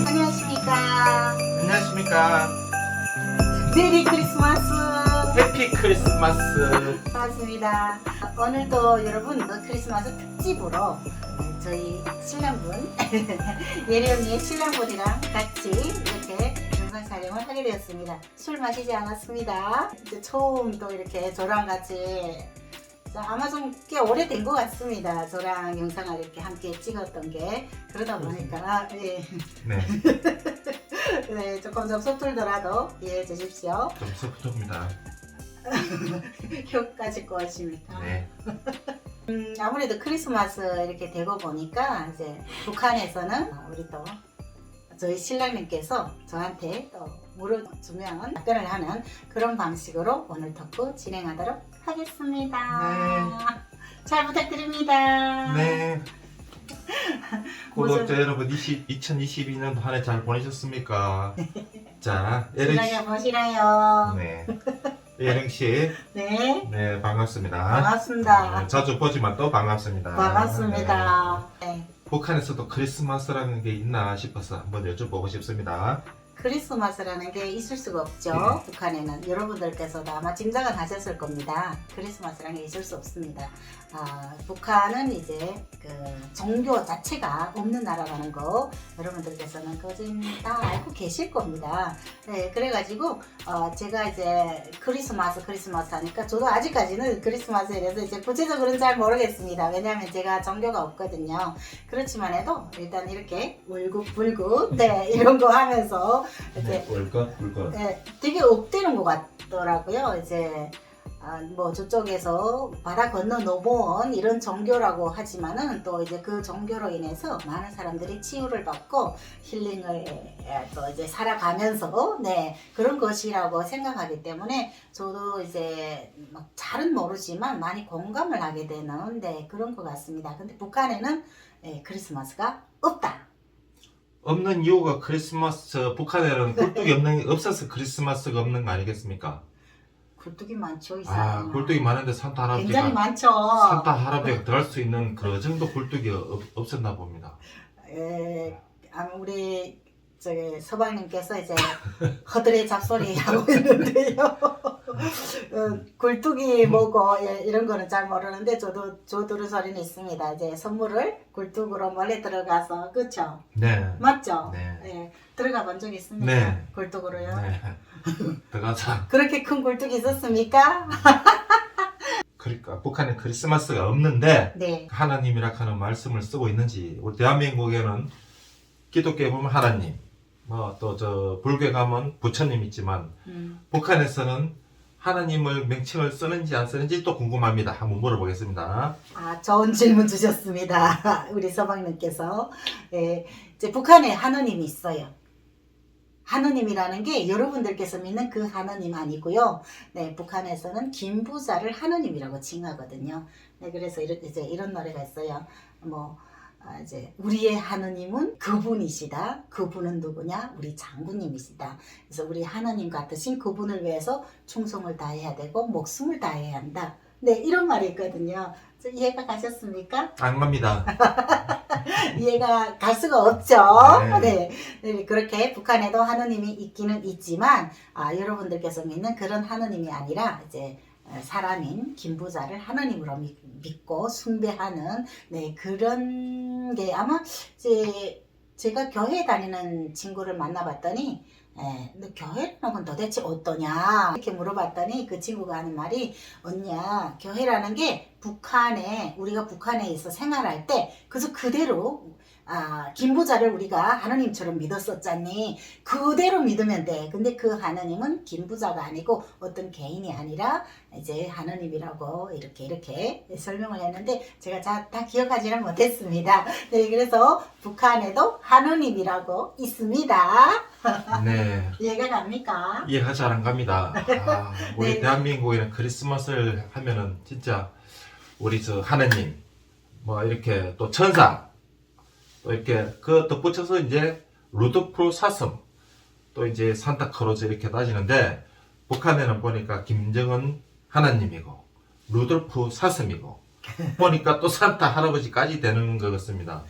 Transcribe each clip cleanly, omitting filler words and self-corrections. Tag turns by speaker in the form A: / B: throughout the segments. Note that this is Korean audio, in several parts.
A: 안녕하십니까.
B: 안녕하십니까.
A: 메리 크리스마스.
B: 해피 크리스마스.
A: 반갑습니다. 오늘도 여러분 크리스마스 특집으로 저희 신랑분 예리 언니의 신랑분이랑 같이 이렇게 영상 촬영을 하게 되었습니다. 술 마시지 않았습니다. 이제 처음 또 이렇게 저랑 같이 아마 좀 꽤 오래된 것 같습니다. 저랑 영상을 이렇게 함께 찍었던 게 그러다 보니까 예.
B: 네,
A: 네, 조금 좀 서툴더라도 이해해 주십시오.
B: 좀 서프트입니다.
A: 혀까지 꼬아십니까?
B: 네,
A: 아무래도 크리스마스 이렇게 되고 보니까 이제 북한에서는 우리 또 저희 신랑님께서 저한테 또 물어주면 답변을 하는 그런 방식으로 오늘 토크 진행하도록 하겠습니다. 잘 부탁드립니다.
B: 네. 구독자 여러분, 2022년도 한 해 잘 보내셨습니까? 자,
A: 신랑이 보시나요?
B: 네, 예령 씨,
A: 네.
B: 네, 반갑습니다.
A: 반갑습니다.
B: 자주 보지만 또 반갑습니다.
A: 반갑습니다.
B: 네.
A: 네.
B: 북한에서도 크리스마스라는 게 있나 싶어서 한번 여쭤보고 싶습니다.
A: 크리스마스라는 게 있을 수가 없죠.
B: 네.
A: 북한에는 여러분들께서도 아마 짐작은 하셨을 겁니다. 크리스마스라는 게 있을 수 없습니다. 북한은 이제 그 종교 자체가 없는 나라라는 거 여러분들께서는 거진 다 알고 계실 겁니다. 네, 그래가지고 제가 이제 크리스마스 하니까 저도 아직까지는 크리스마스에 대해서 이제 구체적으로는 잘 모르겠습니다. 왜냐하면 제가 종교가 없거든요. 그렇지만 해도 일단 이렇게 울긋불긋 네, 이런 거 하면서
B: 네, 울것.
A: 네, 되게 업되는 것 같더라고요. 이제 뭐 저쪽에서 바다 건너 넘어온 이런 종교라고 하지만은 또 이제 그 종교로 인해서 많은 사람들이 치유를 받고 힐링을 또 이제 살아가면서 네 그런 것이라고 생각하기 때문에 저도 이제 막 잘은 모르지만 많이 공감을 하게 되는 네 그런 것 같습니다. 근데 북한에는 네, 크리스마스가 없다.
B: 없는 이유가 크리스마스, 북한에는 굴뚝이 없어서 크리스마스가 없는 거 아니겠습니까?
A: 굴뚝이 많죠, 이 사람.
B: 굴뚝이 많은데 산타
A: 굉장히
B: 할아버지가
A: 많죠.
B: 들어갈 수 있는 그 정도 굴뚝이 없었나 봅니다.
A: 우리 저기 서방님께서 이제 허들의 잡소리 하고 있는데요. 굴뚝이 뭐고 이런 거는 잘 모르는데 저 들은 소리는 있습니다. 이제 선물을 굴뚝으로 몰래 들어가서 그렇죠?
B: 네.
A: 맞죠?
B: 네.
A: 네. 들어가 본 적 있습니까?
B: 네.
A: 굴뚝으로요?
B: 네. 들어가자.
A: 그렇게 큰 굴뚝이 있었습니까?
B: 그러니까 북한에 크리스마스가 없는데
A: 네.
B: 하나님이라 하는 말씀을 쓰고 있는지, 우리 대한민국에는 기독교에 보면 하나님, 뭐 또 저 불교에 가면 부처님 있지만 북한에서는 하나님을 명칭을 쓰는지 안 쓰는지 또 궁금합니다. 한번 물어보겠습니다.
A: 좋은 질문 주셨습니다. 우리 서방님께서. 예, 이제 북한에 하느님이 있어요. 하느님이라는 게 여러분들께서 믿는 그 하느님 아니고요. 네, 북한에서는 김부자를 하느님이라고 칭하거든요. 네, 그래서 이제 이런 노래가 있어요. 이제 우리의 하느님은 그분이시다. 그분은 누구냐? 우리 장군님이시다. 그래서 우리 하느님 같으신 그분을 위해서 충성을 다해야 되고 목숨을 다해야 한다. 네, 이런 말이 있거든요. 이해가 가셨습니까?
B: 안 갑니다.
A: 이해가 갈 수가 없죠.
B: 네.
A: 네, 그렇게 북한에도 하느님이 있기는 있지만 여러분들께서 믿는 그런 하느님이 아니라 이제 사람인 김부자를 하느님으로 믿고 숭배하는 네 그런 게 아마 제가 교회 다니는 친구를 만나봤더니 너 교회라는 건 도대체 어떠냐 이렇게 물어봤더니 그 친구가 하는 말이 언니야 교회라는 게 우리가 북한에 있어 생활할 때 그대로 김부자를 우리가 하느님처럼 믿었었잖니. 그대로 믿으면 돼. 근데 그 하느님은 김부자가 아니고 어떤 개인이 아니라 이제 하느님이라고 이렇게 설명을 했는데 제가 다 기억하지는 못했습니다. 네, 그래서 북한에도 하느님이라고 있습니다.
B: 네.
A: 이해가 갑니까?
B: 이해가 잘 안 갑니다. 우리
A: 네.
B: 대한민국에는 크리스마스를 하면은 진짜 우리 저 하느님, 뭐 이렇게 또 천사, 또 이렇게 그 덧붙여서 이제 루드프 사슴, 또 이제 산타크로즈 이렇게 따지는데 북한에는 보니까 김정은 하나님이고 루돌프 사슴이고 보니까 또 산타 할아버지까지 되는 것 같습니다.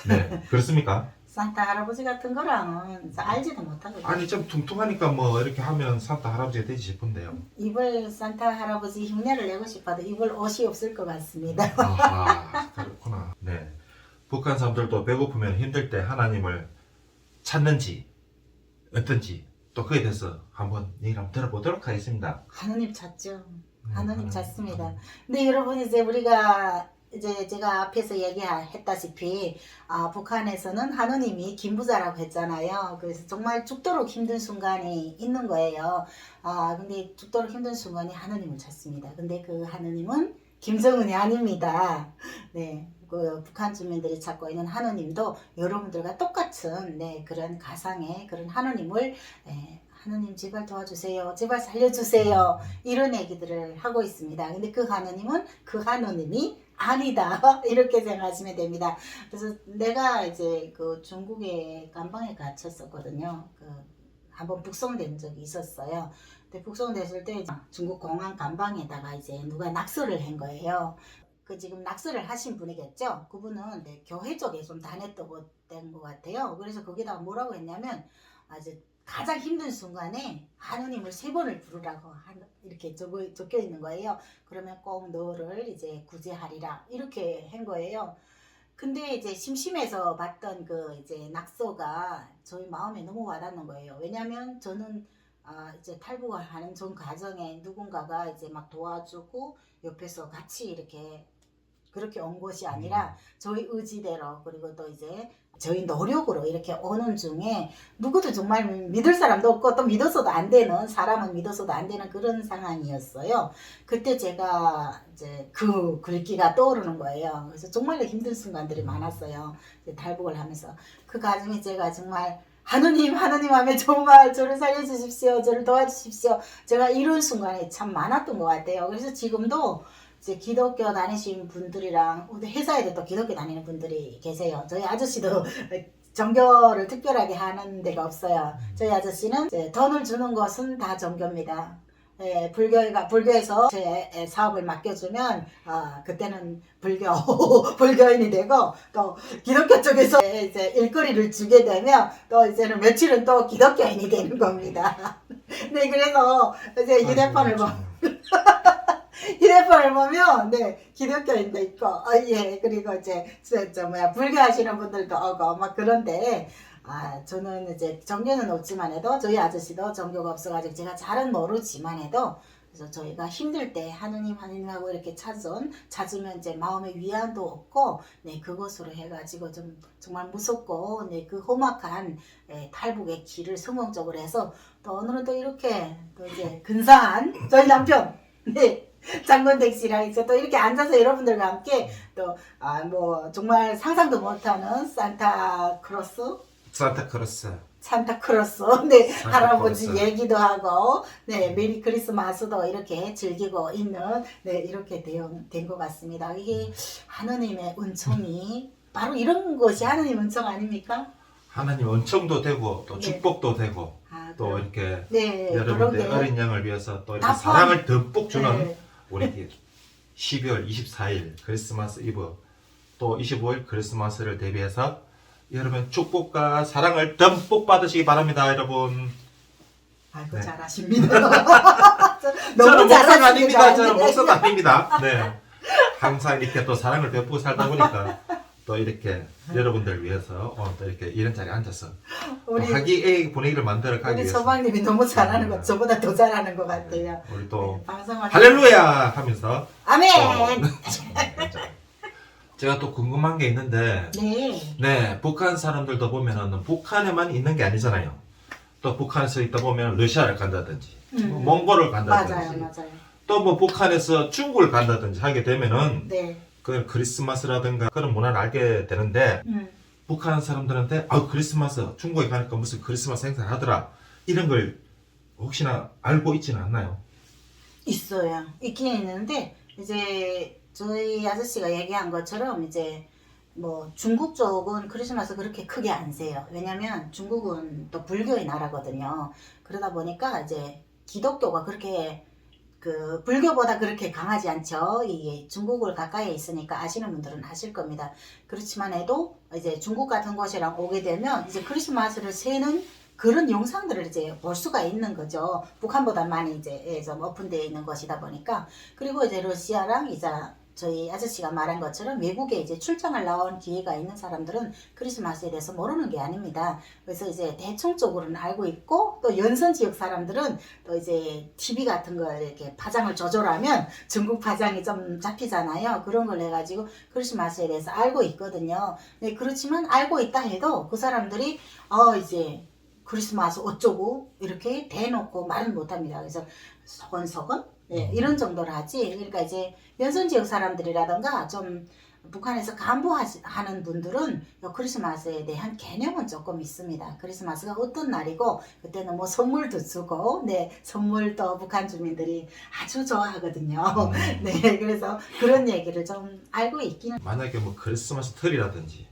B: 네, 그렇습니까?
A: 산타 할아버지 같은 거랑은 알지도 못하거든요.
B: 아니 좀 퉁퉁하니까 뭐 이렇게 하면 산타 할아버지가 되지 싶은데요.
A: 입을 산타 할아버지 흉내를 내고 싶어도 입을 옷이 없을 것 같습니다.
B: 아하, 그렇구나. 네, 북한 사람들도 배고프면 힘들 때 하나님을 찾는지 어떤지 또 그에 대해서 한번 얘기를 한번 들어보도록 하겠습니다.
A: 하느님 찾죠.
B: 네,
A: 하느님 찾습니다. 근데 여러분 이제 우리가 이제 제가 앞에서 얘기했다시피 북한에서는 하느님이 김부자라고 했잖아요. 그래서 정말 죽도록 힘든 순간이 있는 거예요. 근데 죽도록 힘든 순간이 하느님을 찾습니다. 근데 그 하느님은 김정은이 아닙니다. 네. 그 북한 주민들이 찾고 있는 하느님도 여러분들과 똑같은 그런 가상의 그런 하느님을 하느님 제발 도와주세요. 제발 살려주세요. 이런 얘기들을 하고 있습니다. 근데 그 하느님은 그 하느님이 아니다. 이렇게 생각하시면 됩니다. 그래서 내가 이제 그 중국의 감방에 갇혔었거든요. 한번 북송된 적이 있었어요. 근데 북송됐을 때 중국 공항 감방에다가 이제 누가 낙서를 한 거예요. 그 지금 낙서를 하신 분이겠죠? 그분은 교회 쪽에 좀 다녔다고 된 것 같아요. 그래서 거기다가 뭐라고 했냐면 이제 가장 힘든 순간에 하느님을 3번을 부르라고 이렇게 적혀 있는 거예요. 그러면 꼭 너를 이제 구제하리라 이렇게 한 거예요. 근데 이제 심심해서 봤던 그 이제 낙서가 저희 마음에 너무 와닿는 거예요. 왜냐하면 저는 이제 탈북을 하는 전 과정에 누군가가 이제 막 도와주고 옆에서 같이 이렇게 그렇게 온 것이 아니라 저희 의지대로 그리고 또 이제 저희 노력으로 이렇게 오는 중에 누구도 정말 믿을 사람도 없고 또 믿어서도 안 되는 사람은 믿어서도 안 되는 그런 상황이었어요. 그때 제가 이제 그 글귀가 떠오르는 거예요. 그래서 정말로 힘든 순간들이 많았어요. 이제 탈북을 하면서 그 과정에 제가 정말 하느님 하면 정말 저를 살려주십시오. 저를 도와주십시오. 제가 이런 순간이 참 많았던 것 같아요. 그래서 지금도 이제 기독교 다니신 분들이랑 회사에도 또 기독교 다니는 분들이 계세요. 저희 아저씨도 종교를 특별하게 하는 데가 없어요. 저희 아저씨는 이제 돈을 주는 것은 다 종교입니다. 불교에서 제 사업을 맡겨주면 그때는 불교인이 되고 또 기독교 쪽에서 이제 일거리를 주게 되면 또 이제는 며칠은 또 기독교인이 되는 겁니다. 네, 그래서 이제 휴대폰을 보면 기독교인도 있고 그리고 이제 불교 하시는 분들도 오고 막 그런데 저는 이제 종교는 없지만 해도 저희 아저씨도 종교가 없어가지고 제가 잘은 모르지만 해도 그래서 저희가 힘들 때 하느님하고 이렇게 찾으면 이제 마음의 위안도 없고 그것으로 해가지고 좀 정말 무섭고 그 험악한 탈북의 길을 성공적으로 해서 또 오늘은 또 이렇게 또 이제 근사한 저희 남편 장건택 씨랑 이제 또 이렇게 앉아서 여러분들과 함께 또 뭐 정말 상상도 못하는 산타크로스 할아버지 얘기도 하고 메리 크리스마스도 이렇게 즐기고 있는 이렇게 된 것 같습니다. 이게 하느님의 은총이 바로 이런 것이 하느님 은총 아닙니까?
B: 하나님 은총도 되고 또 축복도 되고 또 이렇게 여러분들 어린 양을 위해서 또 이렇게 사랑을 듬뿍 주는 우리 12월 24일 크리스마스 이브 또 25일 크리스마스를 대비해서 여러분 축복과 사랑을 듬뿍 받으시기 바랍니다, 여러분.
A: 아이고 잘하십니다.
B: 저는 목사가 아닙니다. 저는 목사가 아닙니다. 네, 항상 이렇게 또 사랑을 베푸고 살다 보니까 또 이렇게 여러분들 위해서 또 이렇게 이런 자리에 앉아서 화기애애 분위기를 만들어 가기 위해서
A: 우리 소방님이 너무 잘하는 것 저보다 더 잘하는 것 같아요.
B: 우리 또
A: 방송을
B: 할렐루야 하면서
A: 아멘.
B: 제가 또 궁금한 게 있는데 북한 사람들도 보면은 북한에만 있는 게 아니잖아요. 또 북한에서 있다 보면 러시아를 간다든지 몽골을 간다든지
A: 맞아요.
B: 또 뭐 북한에서 중국을 간다든지 하게 되면은 그 크리스마스라든가 그런 문화를 알게 되는데 북한 사람들한테 크리스마스 중국에 가니까 무슨 크리스마스 행사를 하더라 이런 걸 혹시나 알고 있지는 않나요?
A: 있어요. 있긴 있는데 이제 저희 아저씨가 얘기한 것처럼 이제 뭐 중국 쪽은 크리스마스 그렇게 크게 안 세요. 왜냐면 중국은 또 불교의 나라거든요. 그러다 보니까 이제 기독교가 그렇게 그 불교보다 그렇게 강하지 않죠. 이게 중국을 가까이에 있으니까 아시는 분들은 아실 겁니다. 그렇지만 해도 이제 중국 같은 곳이랑 오게 되면 이제 크리스마스를 세는 그런 영상들을 이제 볼 수가 있는 거죠. 북한보다 많이 이제 좀 오픈되어 있는 것이다 보니까. 그리고 이제 러시아랑 이제 저희 아저씨가 말한 것처럼 외국에 이제 출장을 나온 기회가 있는 사람들은 크리스마스에 대해서 모르는 게 아닙니다. 그래서 이제 대충적으로는 알고 있고, 또 연선 지역 사람들은 또 이제 TV 같은 걸 이렇게 파장을 조절하면 중국 파장이 좀 잡히잖아요. 그런 걸 해가지고 크리스마스에 대해서 알고 있거든요. 네, 그렇지만 알고 있다 해도 그 사람들이 이제 크리스마스 어쩌고 이렇게 대놓고 말은 못합니다. 그래서 서건서건 이런 정도로 하지. 그러니까 이제 연선 지역 사람들이라던가 좀 북한에서 간부하는 분들은 크리스마스에 대한 개념은 조금 있습니다. 크리스마스가 어떤 날이고 그때는 뭐 선물도 주고, 네, 선물도 북한 주민들이 아주 좋아하거든요. 네, 그래서 그런 얘기를 좀 알고 있기는.
B: 만약에 뭐 크리스마스 트리라든지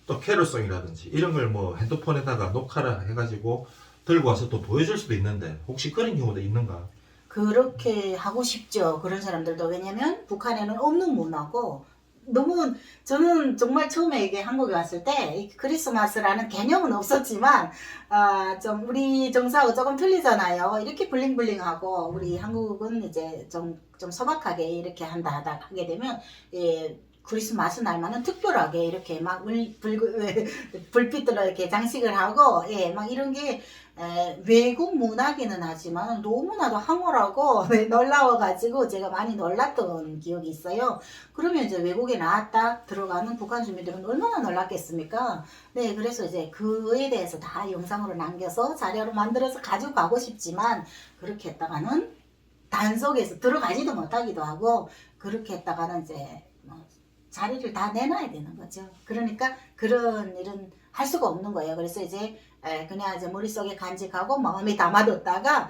B: 또 캐롤송이라든지 이런 걸 뭐 핸드폰에다가 녹화를 해가지고 들고 와서 또 보여줄 수도 있는데 혹시 그런 경우도 있는가?
A: 그렇게 하고 싶죠. 그런 사람들도. 왜냐면 북한에는 없는 문화고, 너무 저는 정말 처음에 이게 한국에 왔을 때 이 크리스마스라는 개념은 없었지만 좀 우리 정서하고 조금 틀리잖아요. 이렇게 블링블링하고 우리 한국은 이제 좀 소박하게 이렇게 하게 되면 크리스마스 날만은 특별하게 이렇게 막 불빛들로 이렇게 장식을 하고, 막 이런 게 외국 문화기는 하지만 너무나도 황홀하고 놀라워가지고 제가 많이 놀랐던 기억이 있어요. 그러면 이제 외국에 나왔다 들어가는 북한 주민들은 얼마나 놀랐겠습니까? 네, 그래서 이제 그에 대해서 다 영상으로 남겨서 자료로 만들어서 가지고 가고 싶지만, 그렇게 했다가는 단속에서 들어가지도 못하기도 하고, 그렇게 했다가는 이제 자리를 다 내놔야 되는 거죠. 그러니까 그런 일은 할 수가 없는 거예요. 그래서 이제 그냥 이제 머릿속에 간직하고 마음에 담아뒀다가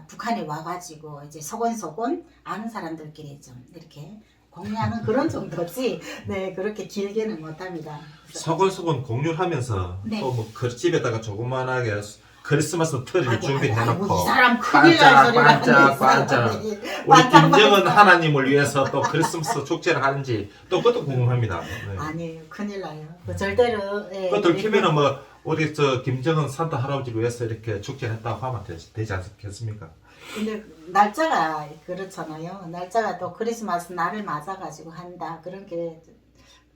A: 북한에 와가지고 이제 소곤소곤 아는 사람들끼리 좀 이렇게 공유하는 그런 정도지, 네, 그렇게 길게는 못합니다.
B: 서건서건 공유를 하면서
A: 네.
B: 또 뭐 그릇집에다가 조그만하게 크리스마스 트리를 준비해놓고
A: 이 사람 큰일 날 소리를
B: 반짝 우리 김정은 하나님을 위해서 또 크리스마스 축제를 하는지 또 그것도 궁금합니다. 네.
A: 아니에요, 큰일 나요. 그거 절대로.
B: 그것들 키면은 뭐 우리 저 김정은 산타 할아버지를 위해서 이렇게 축제했다고 하면 되지 않겠습니까?
A: 근데 날짜가 그렇잖아요. 날짜가 또 크리스마스 날을 맞아가지고 한다. 그런 게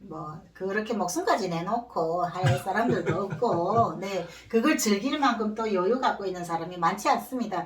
A: 뭐 그렇게 목숨까지 내놓고 할 사람들도 없고, 네, 그걸 즐길 만큼 또 여유 갖고 있는 사람이 많지 않습니다.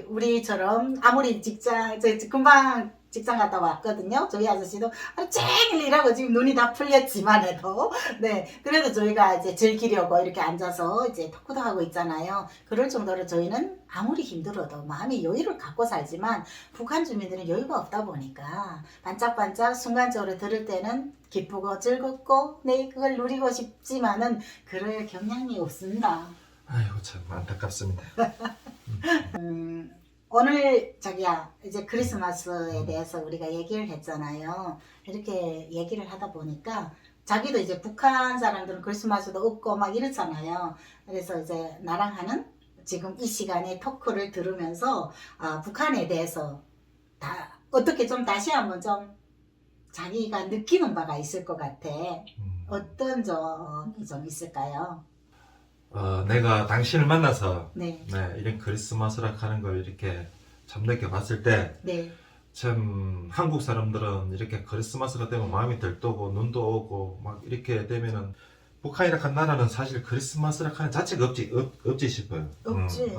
A: 우리처럼 아무리 저희 금방 직장 갔다 왔거든요. 저희 아저씨도 하루 종일 일하고 지금 눈이 다 풀렸지만 해도, 네, 그래도 저희가 이제 즐기려고 이렇게 앉아서 이제 토크도 하고 있잖아요. 그럴 정도로 저희는 아무리 힘들어도 마음의 여유를 갖고 살지만, 북한 주민들은 여유가 없다 보니까 반짝반짝 순간적으로 들을 때는 기쁘고 즐겁고, 네, 그걸 누리고 싶지만은 그럴 경향이 없습니다.
B: 아이고 참 안타깝습니다.
A: 오늘 자기야 이제 크리스마스에 대해서 우리가 얘기를 했잖아요. 이렇게 얘기를 하다 보니까 자기도 이제 북한 사람들은 크리스마스도 없고 막 이렇잖아요. 그래서 이제 나랑 하는 지금 이 시간에 토크를 들으면서 북한에 대해서 다 어떻게 좀 다시 한번 좀 자기가 느끼는 바가 있을 것 같아. 어떤 점이 좀 있을까요?
B: 내가 당신을 만나서
A: 네.
B: 이런 크리스마스라 하는 걸 이렇게 참 느껴봤을 때
A: 네.
B: 참 한국 사람들은 이렇게 크리스마스가 되면 마음이 들떠고 눈도 오고 막 이렇게 되면은 북한이라 한 나라는 사실 크리스마스라 하는 자체가 없지 싶어요.
A: 없지.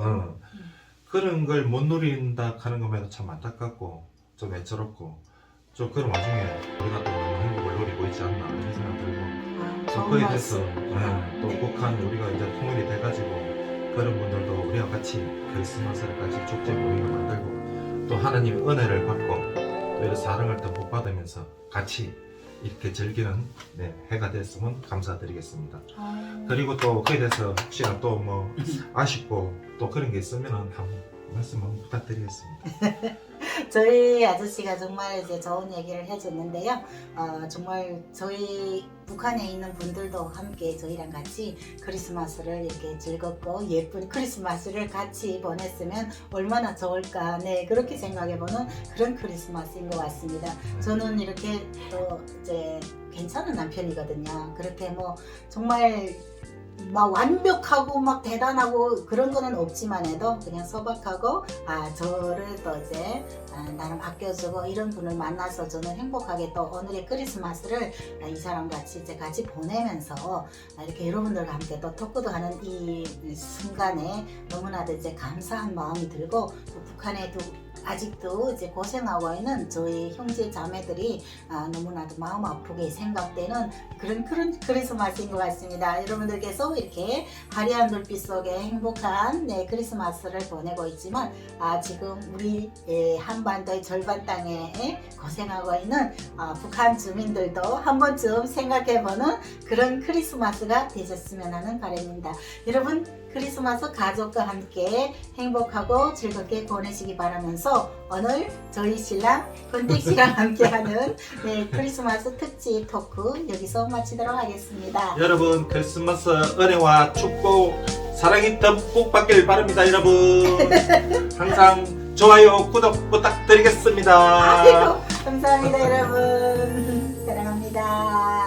B: 그런 걸 못 누린다 하는 것만 참 안타깝고 좀 애처롭고 좀 그런 와중에 우리가 또 너무 행복을 누리고 있지 않나 이런 생각 들고, 또 거기에 대해서 또 북한 우리가 이제 통일이 돼가지고 그런 분들도 우리와 같이 크리스마스를 같이 축제 모임을 만들고 또 하나님의 은혜를 받고 또 이런 사랑을 듬뿍 받으면서 같이 이렇게 즐기는 해가 됐으면 감사드리겠습니다. 그리고 또 거기에 대해서 혹시나 또 뭐 아쉽고 또 그런 게 있으면 한 말씀 한번 부탁드리겠습니다.
A: 저희 아저씨가 정말 이제 좋은 얘기를 해줬는데요. 정말 저희 북한에 있는 분들도 함께 저희랑 같이 크리스마스를 이렇게 즐겁고 예쁜 크리스마스를 같이 보냈으면 얼마나 좋을까. 네, 그렇게 생각해보는 그런 크리스마스인 것 같습니다. 저는 이렇게 또 이제 괜찮은 남편이거든요. 그렇게 뭐 정말 막 완벽하고 막 대단하고 그런 거는 없지만 해도 그냥 소박하고 저를 또 이제 나름 아껴주고 이런 분을 만나서 저는 행복하게 또 오늘의 크리스마스를 이 사람 같이 보내면서 이렇게 여러분들과 함께 또 토크도 하는 이 순간에 너무나도 이제 감사한 마음이 들고 또 북한에도 아직도 이제 고생하고 있는 저희 형제 자매들이 너무나도 마음 아프게 생각되는 그런 크리스마스인 것 같습니다. 여러분들께서 이렇게 화려한 불빛 속에 행복한 크리스마스를 보내고 있지만 지금 우리 한반도의 절반 땅에 고생하고 있는 북한 주민들도 한 번쯤 생각해보는 그런 크리스마스가 되셨으면 하는 바람입니다. 여러분 크리스마스 가족과 함께 행복하고 즐겁게 보내시기 바라면서 오늘 저희 신랑 권택 씨랑 함께하는 크리스마스 특집 토크 여기서 마치도록 하겠습니다.
B: 여러분 크리스마스 은혜와 축복 사랑이 듬뿍 받길 바랍니다. 여러분 항상 좋아요 구독 부탁드리겠습니다.
A: 아이고, 감사합니다 여러분. 사랑합니다.